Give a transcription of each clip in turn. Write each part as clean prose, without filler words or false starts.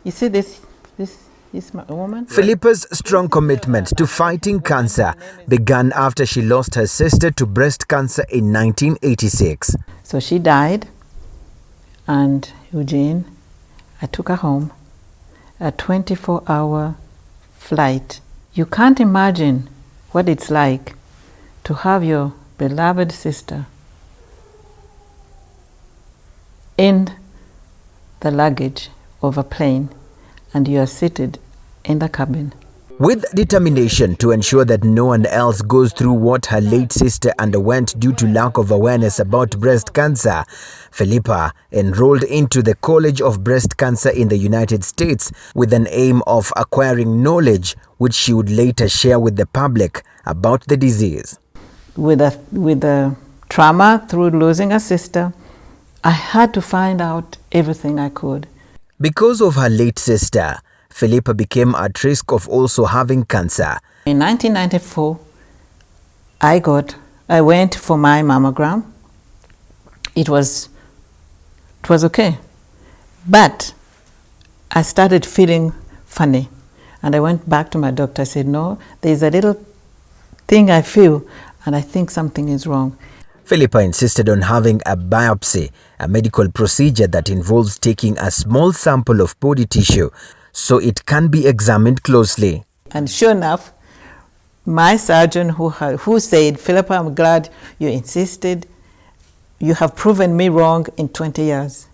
You see this is my woman. Philippa's strong commitment to fighting cancer began after she lost her sister to breast cancer in 1986. So she died, and Eugene, I took her home, a 24-hour flight. You can't imagine what it's like to have your beloved sister in the luggage of a plane, and you are seated in the cabin. With determination to ensure that no one else goes through what her late sister underwent due to lack of awareness about breast cancer, Philippa enrolled into the College of Breast Cancer in the United States with an aim of acquiring knowledge which she would later share with the public about the disease. With the trauma through losing a sister, I had to find out everything I could. Because of her late sister, Philippa became at risk of also having cancer. In 1994, I went for my mammogram. It was okay, but I started feeling funny, and I went back to my doctor. I said, no, there's a little thing I feel, and I think something is wrong. Philippa insisted on having a biopsy, a medical procedure that involves taking a small sample of body tissue so it can be examined closely. And sure enough, my surgeon who said, Philippa, I'm glad you insisted. You have proven me wrong in 20 years.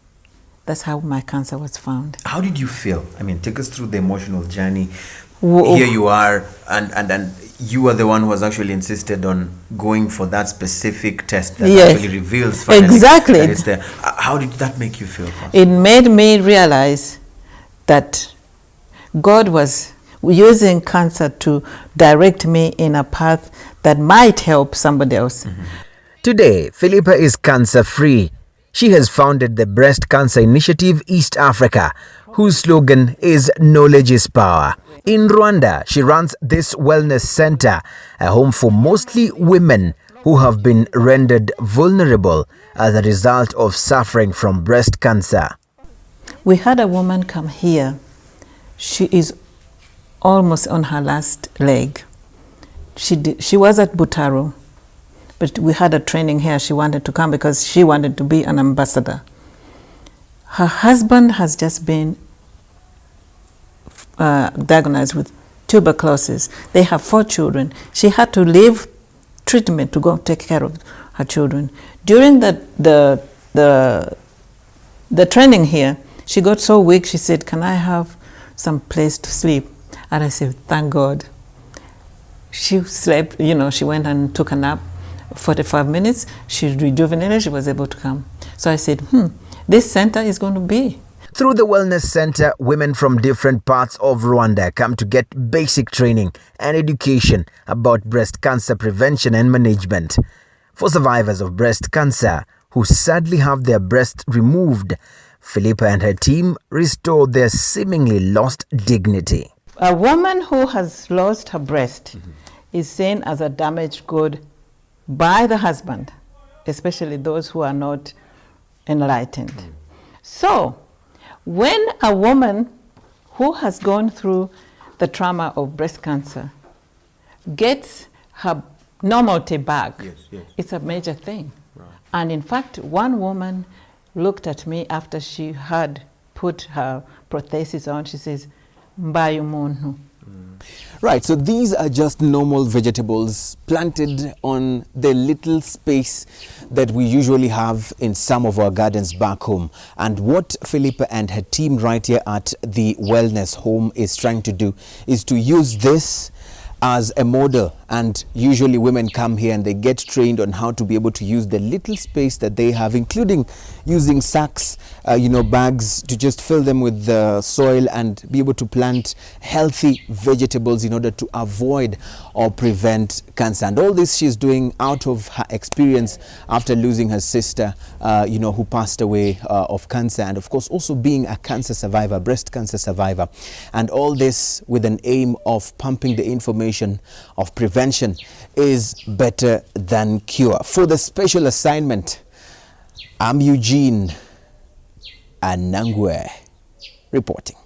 That's how my cancer was found. How did you feel? I mean, take us through the emotional journey. Here you are, and you are the one who has actually insisted on going for that specific test that actually reveals finally exactly that it's there. How did that make you feel first? It made me realize that God was using cancer to direct me in a path that might help somebody else. Mm-hmm. Today, Philippa is cancer-free. She has founded the Breast Cancer Initiative East Africa, whose slogan is Knowledge is Power. In Rwanda, she runs this wellness center, a home for mostly women who have been rendered vulnerable as a result of suffering from breast cancer. We had a woman come here. She is almost on her last leg. She was at Butaro, but we had a training here. She wanted to come because she wanted to be an ambassador. Her husband has just been diagnosed with tuberculosis. They have 4 children. She had to leave treatment to go take care of her children. During the training here, she got so weak, she said, can I have some place to sleep? And I said, thank God. She slept, she went and took a nap. 45 minutes, she rejuvenated, she was able to come. So I said, this center is going to be. Through the Wellness Center, women from different parts of Rwanda come to get basic training and education about breast cancer prevention and management. For survivors of breast cancer who sadly have their breasts removed, Philippa and her team restore their seemingly lost dignity. A woman who has lost her breast is seen as a damaged good by the husband, especially those who are not enlightened. So, when a woman who has gone through the trauma of breast cancer gets her normality back, it's a major thing. Right. And in fact, one woman looked at me after she had put her prosthesis on. She says, "Mbaye umuntu." Right, so these are just normal vegetables planted on the little space that we usually have in some of our gardens back home. And what Philippa and her team right here at the Wellness Home is trying to do is to use this as a model, and usually women come here and they get trained on how to be able to use the little space that they have, including using sacks, bags, to just fill them with the soil and be able to plant healthy vegetables in order to avoid or prevent cancer. And all this she's doing out of her experience after losing her sister, who passed away of cancer, and of course also being a cancer survivor, breast cancer survivor. And all this with an aim of pumping the information of prevention is better than cure. For the special assignment, I'm Eugene Anangwe reporting.